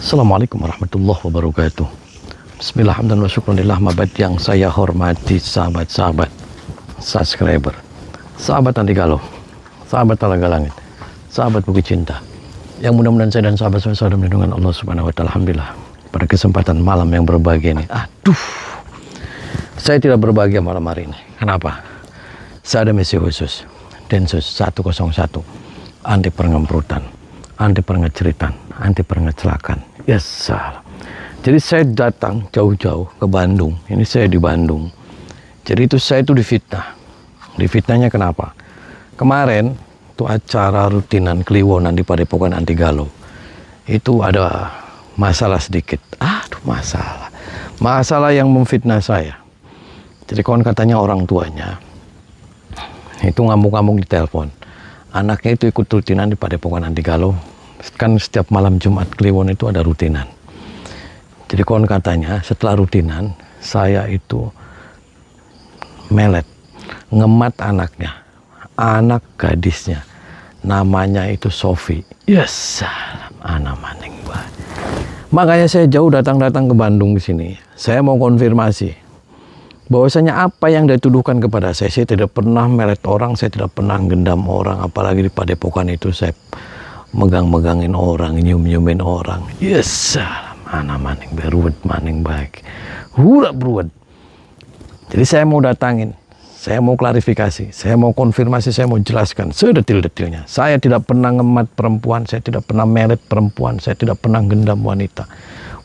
Assalamualaikum warahmatullahi wabarakatuh. Bismillah, hamdan wa syukranillah. Mabad yang saya hormati sahabat-sahabat subscriber, sahabat anti galau, sahabat talaga langit, sahabat buku cinta, yang mudah-mudahan saya dan sahabat saya selalu melindungi Allah Subhanahu wa Ta'ala. Alhamdulillah, pada kesempatan malam yang berbahagia ini, saya tidak berbahagia malam hari ini. Kenapa? Saya ada misi khusus, Densus 101, anti pengemperutan, anti pengeceritan, anti pengecelakan. Ya salah. Jadi saya datang jauh-jauh ke Bandung. Ini saya di Bandung. Jadi itu saya itu difitnah. Difitnahnya kenapa? Kemarin itu acara rutinan Kliwonan di Padepokan Anti Galau. Itu ada masalah sedikit. Masalah. Masalah yang memfitnah saya. Jadi kawan katanya orang tuanya itu ngamuk-ngamuk di telepon. Anaknya itu ikut rutinan di Padepokan Anti Galau. Kan setiap malam Jumat Kliwon itu ada rutinan. Jadi kawan katanya setelah rutinan saya itu melet, ngemat anaknya, anak gadisnya, namanya itu Sofi. Yes, anak maning banget. Makanya saya jauh datang ke Bandung ke sini. Saya mau konfirmasi bahwasanya apa yang dituduhkan kepada saya tidak pernah melet orang, saya tidak pernah gendam orang, apalagi di Padepokan itu saya megang-megangin orang, nyium-nyiumin orang. Yes, anak maning beruwet maning baik. Hura beruwet. Jadi saya mau datangin, saya mau klarifikasi, saya mau konfirmasi, saya mau jelaskan sedetil-detilnya. Saya tidak pernah ngemat perempuan, saya tidak pernah melet perempuan, saya tidak pernah gendam wanita.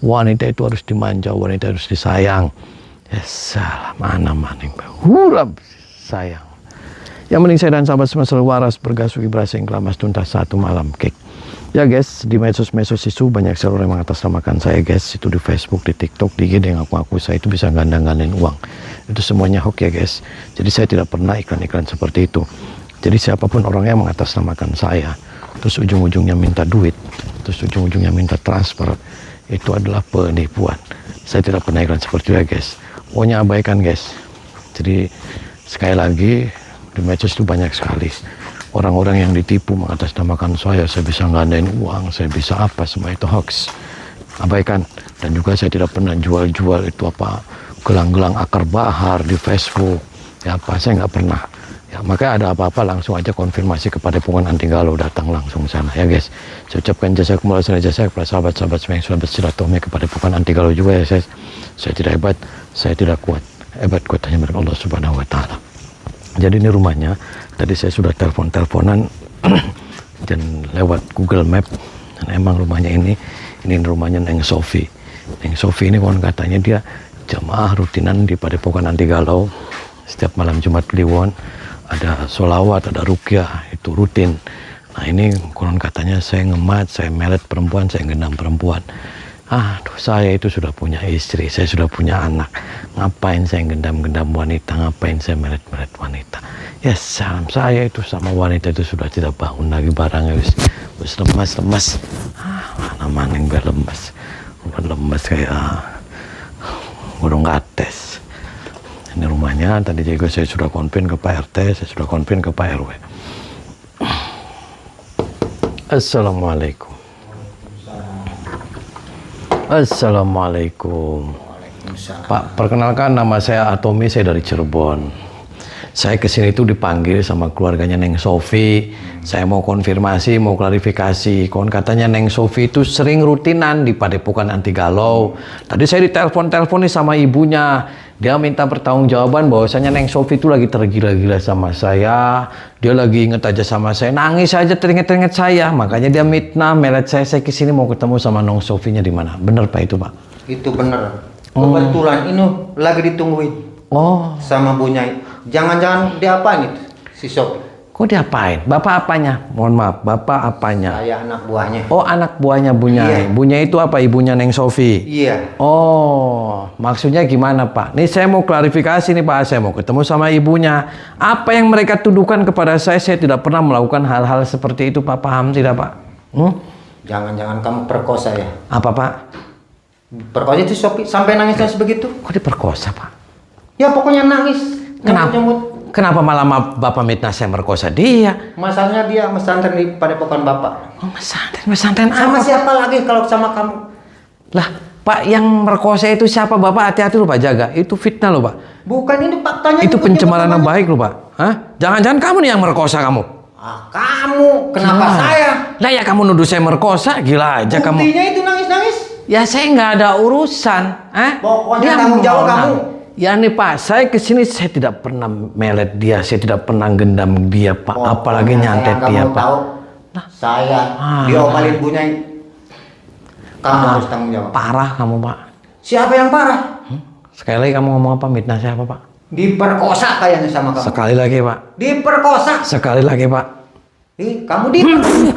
Wanita itu harus dimanja, wanita harus disayang. Yes, anak maning baik. Hura sayang. Yang penting saya dan sahabat semua selalu waras, bergasuki berasing, kelamas tuntas satu malam kek. Ya guys, di medsos-medsos isu banyak sekali yang mengatasnamakan saya guys. Itu di Facebook, di TikTok, di IG yang aku saya itu bisa gandang-gandain uang. Itu semuanya hoax ya guys. Jadi saya tidak pernah iklan-iklan seperti itu. Jadi siapapun orangnya yang mengatasnamakan saya, terus ujung-ujungnya minta duit, terus ujung-ujungnya minta transfer, itu adalah penipuan. Saya tidak pernah iklan seperti itu ya guys. Pokoknya abaikan guys. Jadi sekali lagi, di medsos itu banyak sekali orang-orang yang ditipu mengatasnamakan saya bisa ngadain uang, saya bisa apa, semua itu hoax. Abaikan. Dan juga saya tidak pernah jual-jual itu apa gelang-gelang akar bahar di Facebook. Ya apa, saya nggak pernah. Ya makanya ada apa-apa langsung aja konfirmasi kepada Padepokan Anti Galau, datang langsung sana ya guys. Saya ucapkan jazakumullah jasa kepada sahabat-sahabat semua yang sudah bersilaturahmi kepada Padepokan Anti Galau juga ya guys. Saya tidak hebat, saya tidak kuat. Hebat kuat hanya milik Allah Subhanahu wa Ta'ala. Jadi ini rumahnya, tadi saya sudah teleponan dan lewat Google Map, dan emang rumahnya ini rumahnya Neng Sofi. Neng Sofi ini kawan katanya dia jamaah rutinan di Padepokan Anti Galau. Setiap malam Jumat Kliwon ada sholawat, ada ruqyah, itu rutin. Nah ini kawan katanya saya ngemat, saya melet perempuan, saya gendam perempuan. Saya itu sudah punya istri, saya sudah punya anak. Ngapain saya gendam-gendam wanita, ngapain saya melet-melet wanita. Ya salam, saya itu sama wanita itu sudah tidak bangun lagi barangnya. Wis lemas-lemas. Mana maning biar lemas. Bukan lemas kayak burung kates. Ini rumahnya, tadi juga saya sudah konfirm ke Pak RT, saya sudah konfirm ke Pak RW. Assalamualaikum. Assalamualaikum. Pak, perkenalkan nama saya Atomi, saya dari Cirebon. Saya kesini itu dipanggil sama keluarganya Neng Sofi. Saya mau konfirmasi, mau klarifikasi. Katanya Neng Sofi itu sering rutinan di Padepokan Anti Galau. Tadi saya ditelepon nih sama ibunya. Dia minta pertanggungjawaban bahwasanya Neng Sofi itu lagi tergila-gila sama saya. Dia lagi inget aja sama saya, nangis aja teringet-teringet saya. Makanya dia mitnah, melet saya kesini mau ketemu sama Neng Sofinya di mana. Bener Pak itu Pak? Itu bener. Kebetulan ini lagi ditungguin. Sama Bunyai. Jangan-jangan diapain itu si Sofi? Kok diapain? Bapak apanya? Mohon maaf, Bapak apanya? Saya anak buahnya. Oh, anak buahnya Bunyai. Iya. Bunyai itu apa? Ibunya Neng Sofi? Iya. Oh, maksudnya gimana Pak? Nih saya mau klarifikasi nih Pak, saya mau ketemu sama ibunya. Apa yang mereka tuduhkan kepada saya tidak pernah melakukan hal-hal seperti itu Pak, paham tidak Pak? Jangan-jangan kamu perkosa ya? Apa Pak? Perkosa itu Sofi sampai nangisnya sebegitu? Kok diperkosa Pak? Ya pokoknya nangis. Kenapa? Kenapa malah Bapak mitnah saya merkosa dia? Masalahnya dia mesantren di Padepokan Bapak. Oh, mesantren apa? Sama siapa lagi kalau sama kamu? Lah, Pak, yang merkosa itu siapa Bapak? Hati-hati loh Pak, jaga. Itu fitnah loh Pak. Bukan, ini faktanya. Itu pencemaran nama baik loh Pak. Hah? Jangan-jangan kamu nih yang merkosa kamu. Kamu, kenapa saya? Lah ya kamu nuduh saya merkosa, gila aja kamu. Buktinya itu nangis-nangis. Ya saya nggak ada urusan. Pokoknya tanggung jawab kamu. Ya nih Pak, saya kesini saya tidak pernah melet dia, saya tidak pernah gendam dia Pak, apalagi nyantet dia Pak. Tahu, saya diomelin punya. Kamu harus tanggung jawab. Parah kamu Pak. Siapa yang parah? Sekali lagi kamu ngomong apa? Mitnah siapa Pak? Diperkosa kayaknya sama kamu. Sekali lagi Pak. Diperkosa. Sekali lagi Pak. Kamu diperkosa.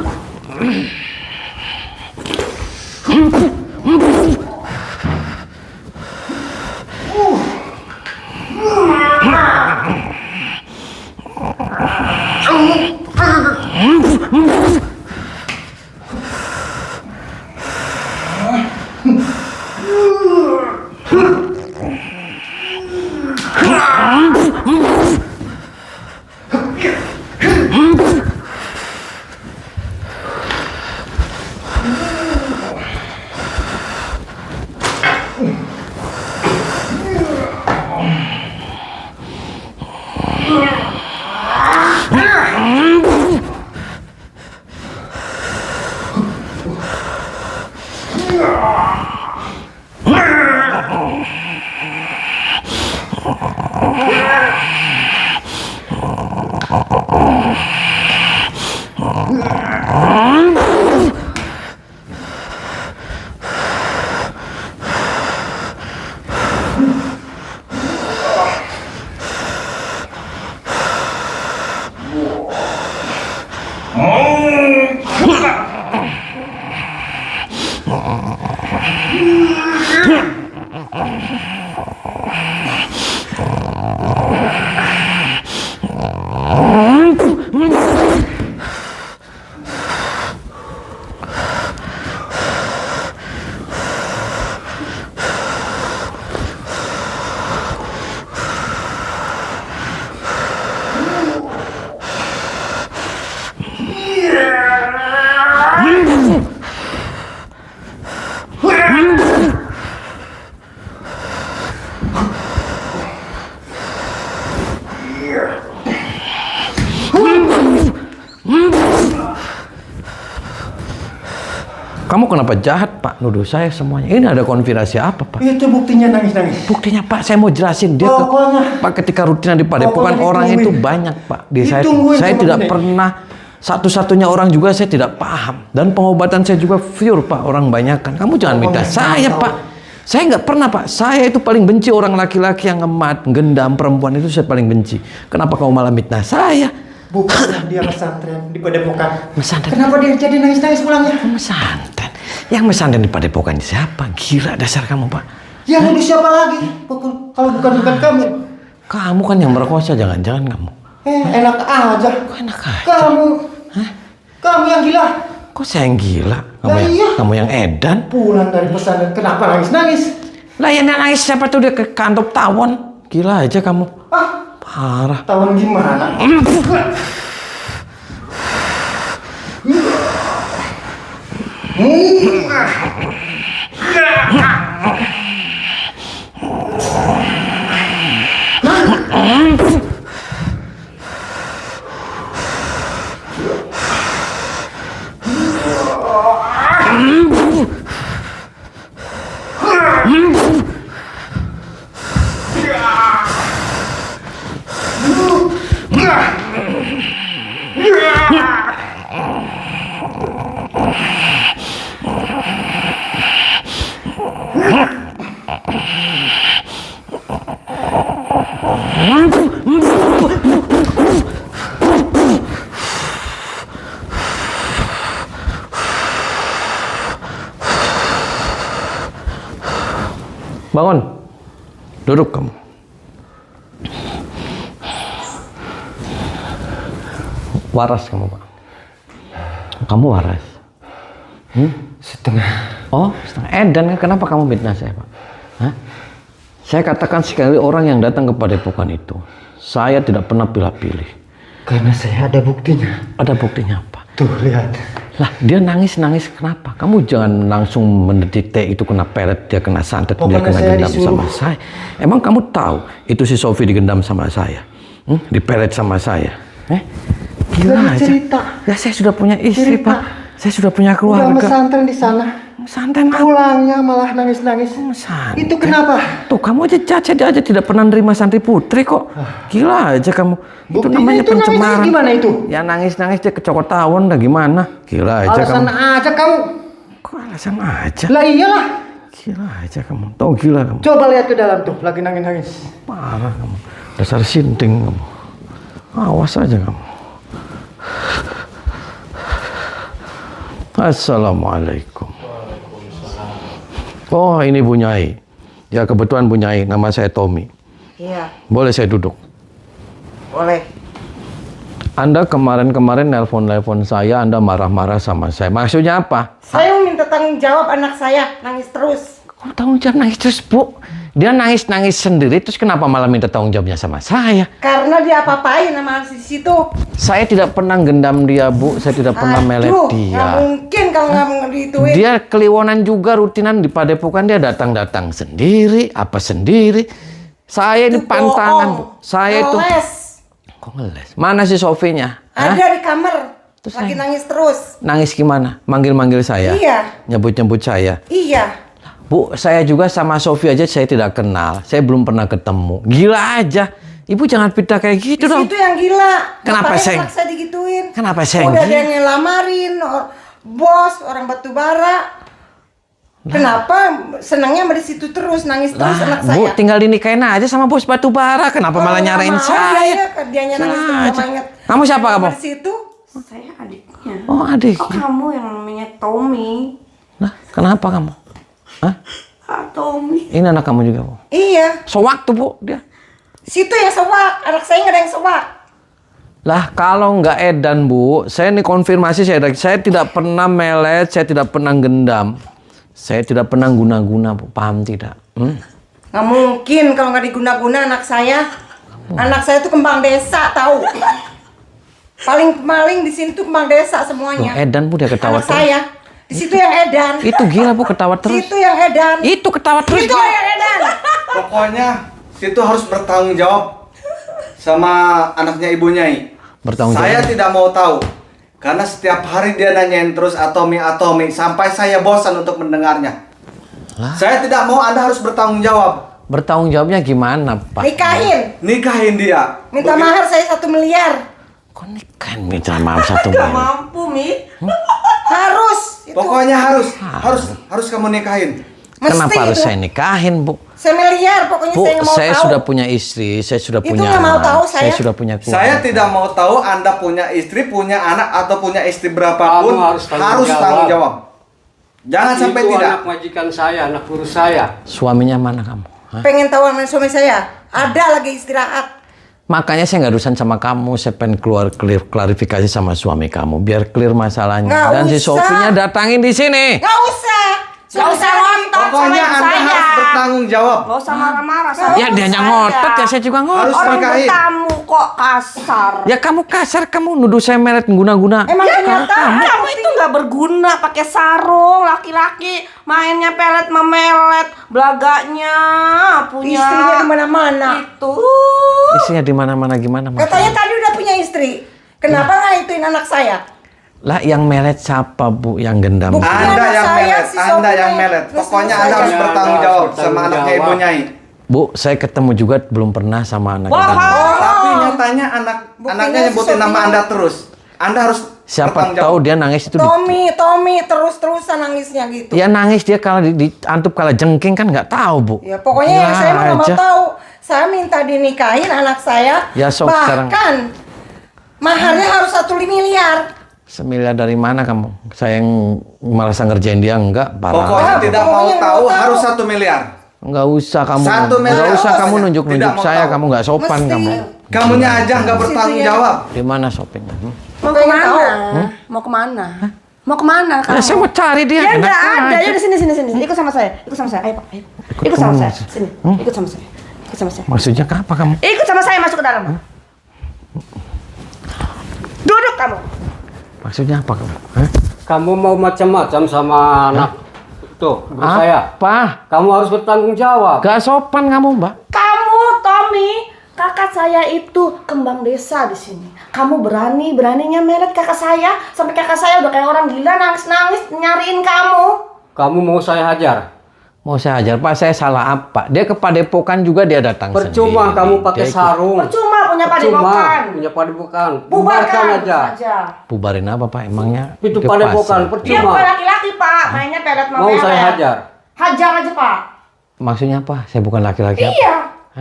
Kamu kenapa jahat Pak, nuduh saya semuanya? Ini ada konspirasi apa Pak? Itu buktinya nangis-nangis. Buktinya Pak, saya mau jelasin dia Pak, ketika rutinan di Padepokan orang itu banyak Pak. Saya tidak pernah, satu-satunya orang juga saya tidak paham. Dan pengobatan saya juga pure Pak, orang banyakan. Kamu jangan minta saya Pak. Saya nggak pernah Pak, saya itu paling benci orang laki-laki yang ngemat, gendam perempuan itu saya paling benci. Kenapa kamu malah mitnah saya? Bukan dia pesantren di Padepokan. Pesantren. Kenapa dia jadi nangis-nangis pulangnya? Pesantren. Yang pesantren di Padepokan siapa? Gila dasar kamu Pak. Yang nuduh siapa lagi? Kalau bukan kamu. Kamu kan yang merkosa, jangan-jangan kamu. Enak aja. Kok enak aja? Kamu yang gila. Kok saya yang gila? Iya. Kamu yang edan? Pulang dari pesantren, kenapa nangis-nangis? Lah yang nangis siapa tuh dia ke kantor tawon? Gila aja kamu. Parah. Tawon gimana? Bangun. Duduk kamu. Waras kamu Pak. Kamu waras. Setengah. Oh, setengah. Dan kenapa kamu mitnah saya Pak? Hah? Saya katakan sekali orang yang datang ke Padepokan itu, saya tidak pernah pilih-pilih. Karena saya ada buktinya. Ada buktinya apa? Tuh lihat. Lah, dia nangis-nangis kenapa? Kamu jangan langsung mendetek itu kena pelet, dia kena santet, dia kena gendam sama saya. Emang kamu tahu itu si Sofi digendam sama saya? Dipelet sama saya? Gila aja. Cerita. Ya saya sudah punya istri, Pak. Saya sudah punya keluarga. Udah pesantren di sana. Santai apa? Pulangnya malah nangis-nangis. Santai. Itu kenapa? Tuh kamu aja cacat aja tidak pernah nerima santri putri kok. Gila aja kamu. Itu Buktinya namanya itu pencemaran. Gimana itu? Ya nangis-nangis dia kecokot tawon dah gimana? Gila aja Alasan kamu. aja kamu. Kok alasan aja? Lah iyalah. Gila aja kamu. Tahu gila kamu. Coba lihat ke dalam tuh, lagi nangis-nangis. Parah kamu. Dasar sinting kamu. Awas aja kamu. Assalamualaikum. Oh ini Bu Nyai. Ya kebetulan Bu Nyai, nama saya Tommy. Iya, Boleh saya duduk? boleh. Anda kemarin-kemarin nelpon saya, Anda marah-marah sama saya. Maksudnya apa? Saya minta tanggung jawab anak saya, nangis terus. Kok tanggung jawab nangis terus, Bu? Dia nangis-nangis sendiri, terus kenapa malah minta tanggung jawabnya sama saya? Karena dia apa-apain sama si situ. Saya tidak pernah gendam dia, Bu. Saya tidak pernah melet Nggak dia. mungkin kalau nggak digituin. Dia keliwonan juga rutinan di Padepokan. Dia datang-datang sendiri, apa sendiri. Saya ini Itu pantangan, Bu. bohong. Saya itu... Ngeles. Kok ngeles? Mana si Sofinya? Hah? Ada di kamar. Terus Lagi nangis terus. Nangis gimana? Manggil-manggil saya? Iya. Nyebut-nyebut saya? Iya. Bu, saya juga sama Sofi aja saya tidak kenal. Saya belum pernah ketemu. Gila aja. Ibu jangan pindah kayak gitu dong. Itu yang gila. Kenapa Ngapain saya- anak saya digituin? Kenapa saya Udah gila? ada yang ngelamarin, bos, orang batu bara. Kenapa senangnya di situ terus, nangis terus anak Bu, saya? tinggal dinikahin aja sama bos batu bara. Kenapa malah nggak nyarain mau, saya? Dianya nangis terus Sengaja. sama inget. Kamu siapa kamu? Di situ, saya adiknya. Oh, adik. Oh, kamu yang namanya Tommy. Nah, kenapa kamu? Hah? Tommy. Ini anak kamu juga, Bu. Iya, Sewaktu, Bu, dia. situ yang sewak. Anak saya nggak ada yang sewak. Lah, kalau nggak edan, Bu, saya ini konfirmasi saya tidak pernah melet, saya tidak pernah gendam. Saya tidak pernah guna-guna, Bu. Paham tidak? Nggak mungkin kalau nggak diguna-guna anak saya. Anak saya tuh kembang desa, tahu? Paling di sini tuh kembang desa Loh, semuanya. edan, Bu, dia ketawa Anak terus. saya. Di situ yang edan. Itu gila, Bu, ketawa terus. Situ yang edan. Itu ketawa terus. Itu yang edan. Pokoknya situ harus bertanggung jawab sama anaknya Ibu Nyai. Bertanggung Saya jawab. tidak mau tahu. Karena setiap hari dia nanyain terus Atomi sampai saya bosan untuk mendengarnya. Lah? Saya tidak mau, Anda harus bertanggung jawab. Bertanggung jawabnya gimana, Pak? Nikahin. Nikahin dia. Minta mahar saya 1 miliar. Kok nikahin minta maaf 1 Gak miliar? mampu, Mi. Harus. Itu. Pokoknya harus kamu nikahin. Mesti Kenapa harus itu. saya nikahin, Bu? Semiliar pokoknya Bu, saya nggak mau saya tahu. sudah punya istri, saya sudah Itu punya nggak mau anak, tahu saya. sudah punya keluarga. Saya tidak mau tahu Anda punya istri, punya anak, atau punya istri berapapun. Kamu harus tanggung tanggung jawab. Jangan sampai Itu tidak. anak majikan saya, anak guru saya. Suaminya mana kamu? Hah? Pengen tahu sama suami saya. Ada lagi istirahat. Makanya saya nggak urusan sama kamu, saya pengen klarifikasi sama suami kamu, biar clear masalahnya. Nggak Dan si usah. Sofinya datangin di sini. Gak usah. Gak usah ngotot Pokoknya sama Anda saya. harus bertanggung jawab. Gak usah marah-marah sama Ya dia saya. ngotot ya, saya juga ngotot. Harus Orang nikahin. bertamu kok kasar. Ya kamu kasar, kamu nuduh saya melet guna-guna. Emang Ya, kenyataan. kamu itu nggak berguna pakai sarung, laki-laki mainnya pelet memelet, belaganya punya Istrinya di mana-mana. itu. Isinya di mana-mana gimana? Mas? Katanya tadi udah punya istri. Kenapa nggak ituin anak saya? Lah yang melet siapa, Bu? Yang gendam? Bukti Anda anak yang saya, melet, si Anda Sofi yang yang melet. terus Pokoknya terus Anda harus saja. bertanggung Anda jawab harus sama bertanggung anaknya Ibu jawab. Nyai. Bu, saya ketemu juga belum pernah sama anak Wah, gendam. Tapi nyatanya Buktinya anaknya si nyebutin Sofi nama yang- Anda terus. Anda harus Siapa bertanggung tahu jawab. dia nangis itu di Tommy terus-terusan nangisnya gitu. ya nangis dia kalau diantup kalau jengking kan nggak tahu, Bu. Ya pokoknya yang Gila saya mah nggak mau aja. tahu. Saya minta dinikahin anak saya. Ya, sok sekarang. bahkan maharnya harus 1 miliar. 1 miliar dari mana kamu? Saya yang merasa ngerjain dia enggak, parah. Pokoknya Ah, tidak pokoknya mau nggak tahu, mau tahu. harus 1 miliar. Enggak usah kamu. 1 miliar. Enggak usah kamu Pokoknya nunjuk-nunjuk tidak mau saya, tahu. kamu nggak sopan Mesti. kamu. Kamunya aja nggak bertanggung Situnya. jawab. Di mana shopping? Mau Pengen kemana? tahu. Mau kemana? Mau kemana Ya, kamu? saya mau cari dia. Ya enak nggak ada. aja. Ya sini. Ikut sama saya. Ikut sama saya. Ayo Pak. Ayo. Ikut sama saya. Sini. Ikut sama saya. Ikut sama saya. Maksudnya apa kamu? Ikut sama saya masuk ke dalam. Duduk kamu. Maksudnya apa kamu? Hah? Kamu mau macam-macam sama anak tuh guru saya. Apa? Kamu harus bertanggung jawab. Gak sopan kamu, Mbak. Kamu, Tommy, kakak saya itu kembang desa di sini. Kamu beraninya melet kakak saya, sampai kakak saya udah kayak orang gila nangis-nangis nyariin kamu. Kamu mau saya hajar? Mau saya ajar, Pak, saya salah apa? Dia ke Padepokan juga dia datang Percuma sendiri. kamu pakai Dia ikut. sarung. Percuma punya Percuma padepokan. punya padepokan. Bubarkan aja. saja. Bubarin apa, Pak? Emangnya? Itu ke padepokan, pasar? Dia percuma. bukan laki-laki, Pak. Mainnya pelet Mau saya hajar? Hajar aja, Pak. Maksudnya apa? Saya bukan laki-laki apa? Iya.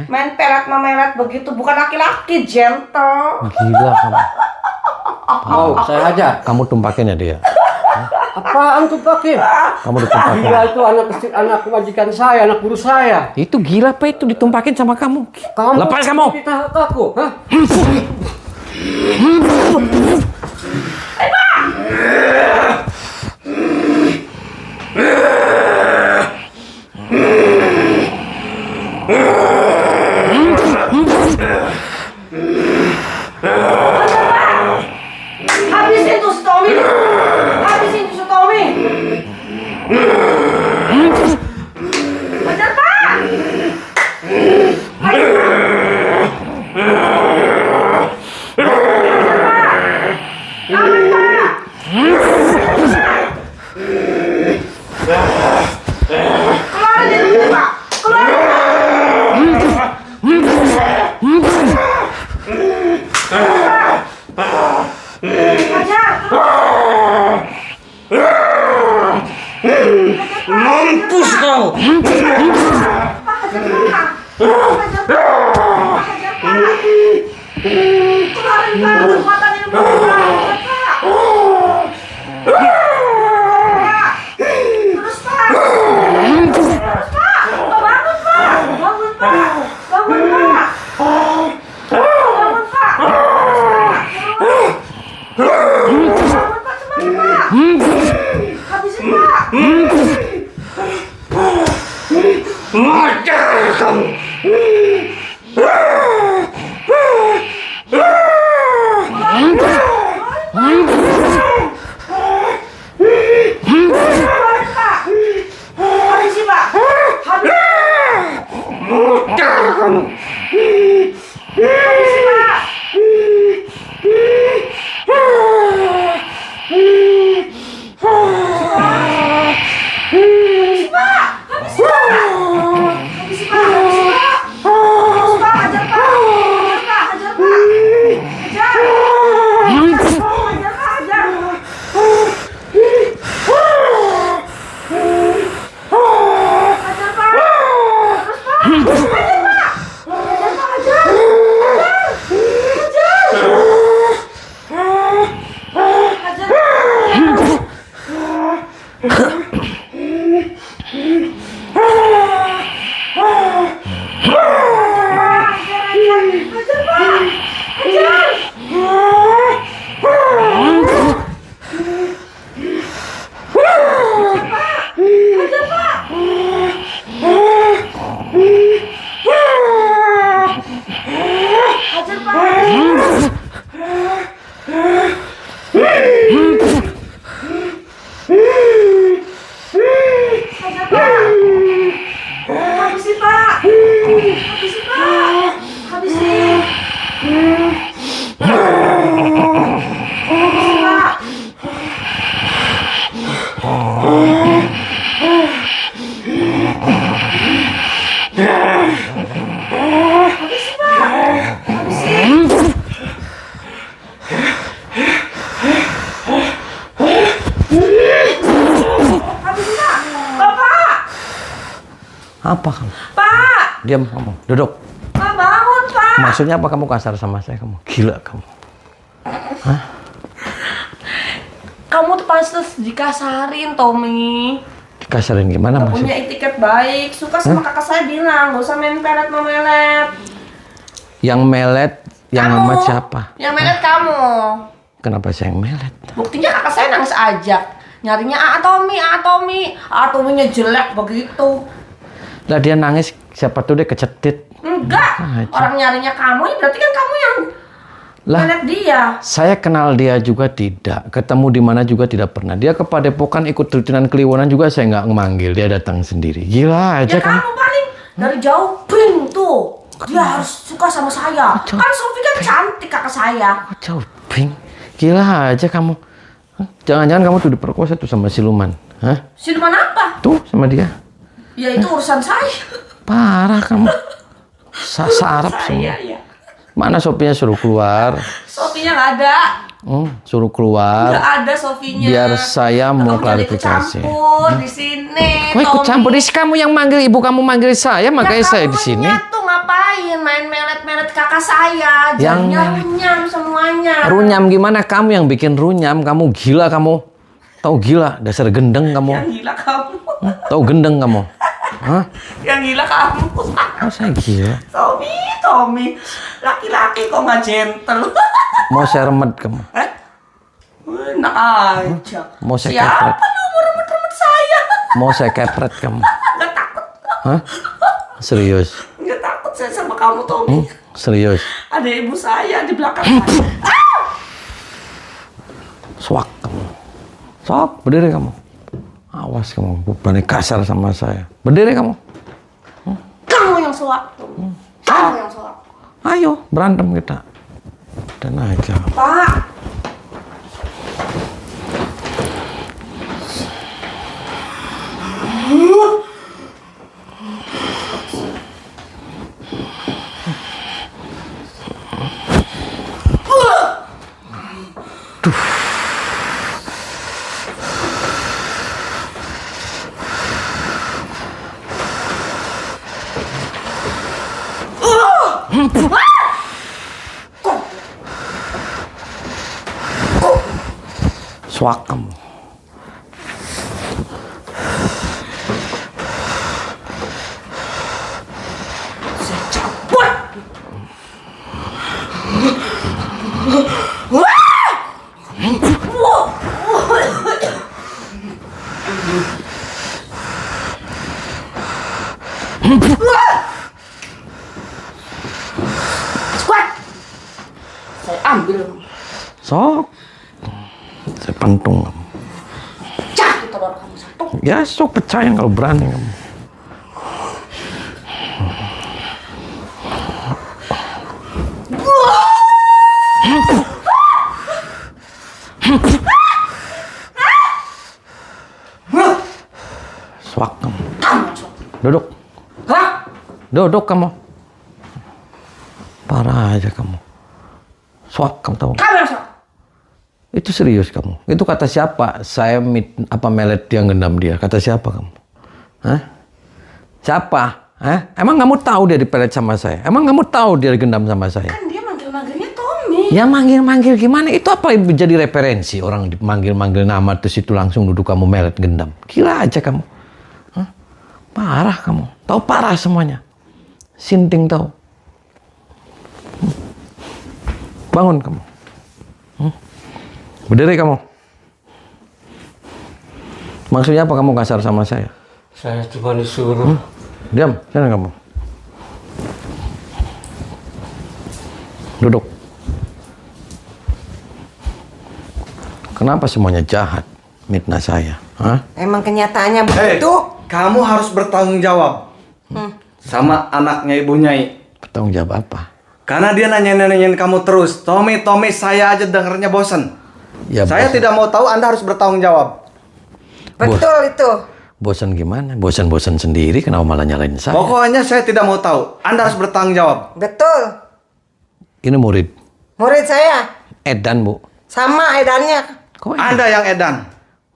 Main pelet memelet begitu, bukan laki-laki, gentle. Gila kamu. Mau saya hajar? Kamu tumpakin ya dia? Apaan tuh pakai? Kamu ditumpakin. Gila itu anak kecil, anak majikan saya, anak guru saya. Itu gila, Pak, itu ditumpakin sama kamu. Kamu Lepas kamu. Kita aku, hah? Habisin tuh si Tommy. Habisin tuh si Tommy. Hajar, Pak. Keluarin dari sini, Pak. Keluarin. Mampus kau! Hajar kamu! Hajar kamu! Habisin, Pak. Habisin, Pak. Habisin. Habisin, Pak. Habisin, Pak. Habisin. Habisin, Pak. Bapak. Apa kamu? Pak. Diam kamu. Duduk. Pak, bangun, Pak. Maksudnya apa kamu kasar sama saya kamu? Gila kamu. Kamu tuh pantas dikasarin, Tommy. Dikasarin gimana Gak punya maksudnya? etiket baik. Suka sama kakak saya bilang, gak usah main pelet memelet. Yang melet, yang Kamu. amat siapa? Yang melet kamu. Kenapa saya yang melet? Buktinya kakak saya nangis aja. Nyarinya Tommy. Tommy-nya jelek begitu. Lah dia nangis, siapa tuh dia kecetit. Enggak. Aja. Orang nyarinya kamu, ya berarti kan kamu yang Lah, Melet dia. saya kenal dia juga tidak. Ketemu di mana juga tidak pernah. Dia ke Padepokan ikut rutinan Kliwonan juga saya nggak ngemanggil. Dia datang sendiri. Gila aja Ya kan. kamu paling dari jauh ping tuh. Dia harus suka sama saya. Kan Sofi kan cantik kakak saya. Jauh, Ping. Gila aja kamu. Hah? Jangan-jangan kamu tuh diperkosa tuh sama siluman. Hah? Siluman apa? Tuh sama dia. Ya itu urusan saya. Parah kamu. Sarap semua. Iya. Mana Sofinya suruh keluar? Sofinya nggak ada. Suruh keluar. Nggak ada Sofinya. Biar saya mau Kamu klarifikasi. Jadi ikut campur di sini. Kok ikut Tommy. campur? Di kamu yang manggil, ibu kamu manggil saya, makanya saya di sini. Kamu tuh ngapain main melet-melet kakak saya? Yang- Jadinya runyam semuanya. Runyam gimana? Kamu yang bikin runyam. Kamu gila kamu. Tahu gila? Dasar gendeng kamu. Yang gila kamu. Tahu gendeng kamu? Hah? Yang gila kamu. Oh, saya gila. Tommy. Laki-laki kok nggak gentle. Mau saya remet kamu. Enak aja. Mau saya Siapa kepret. lu mau remet-remet saya? Mau saya kepret kamu. Nggak takut. Hah? Serius? Nggak takut saya sama kamu, Tommy. Serius? Ada ibu saya di belakang saya. Swak kamu. Sok, berdiri kamu. Awas kamu, berani kasar sama saya. Berdiri kamu. Kamu yang soak, Tommy. Kamu yang soak. Ayo, berantem kita. Dan aja. Pak. Swak kamu. Saya cabut. Squat. Saya ambil. Sok. Saya pantung kamu. Cah, kita baru kamu satu. Ya, sok percaya kalau berani kamu. Swak kamu. Kamu yang soak. Duduk. Hah? Duduk kamu. Parah aja kamu. Swak kamu tahu. Kamu yang soak. Itu serius kamu. Itu kata siapa? Saya melet dia ngendam dia. Kata siapa kamu? Hah? Siapa? Hah? Emang kamu tahu dia dipelet sama saya? Emang kamu tahu dia digendam sama saya? Kan dia manggil-manggilnya Tommy. Ya manggil-manggil gimana? Itu apa jadi referensi? Orang dipanggil-manggil nama terus itu langsung duduk kamu melet gendam. Gila aja kamu. Hah? Parah kamu. Tahu parah semuanya. Sinting tahu. Bangun kamu. Berdiri kamu. Maksudnya apa kamu kasar sama saya? Saya cuma disuruh. Diam, sana kamu. Duduk. Kenapa semuanya jahat? Mitnah saya. Hah? Emang kenyataannya Hei, begitu. kamu harus bertanggung jawab sama anaknya Ibu Nyai. Bertanggung jawab apa? Karena dia nanyain kamu terus. Tommy, saya aja dengernya bosen. Ya, Saya bosan. tidak mau tahu, Anda harus bertanggung jawab. Betul itu. Bosan gimana? Bosan-bosan sendiri, kenapa malah nyalain saya? Pokoknya saya tidak mau tahu. Anda harus bertanggung jawab. Betul. Ini murid. Murid saya Edan, Bu. sama edannya. Kok Anda yang edan.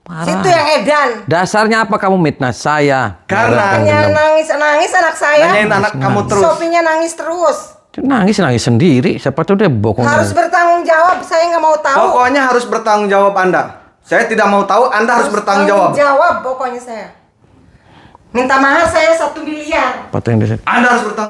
parah? Situ yang edan. Dasarnya apa kamu mitnah saya? Karena- Gara-gara Hanya gendam. nangis anak saya. Nanyain anak kamu terus. Sopinya nangis terus. Dia nangis sendiri. Siapa tahu dia bokong. Harus bertanggung jawab. Saya nggak mau tahu. Pokoknya harus bertanggung jawab Anda. Saya tidak mau tahu, Anda harus bertanggung jawab. Jawab pokoknya saya. Minta mahar saya 1 miliar. Apa tuh yang dia Anda harus bertanggung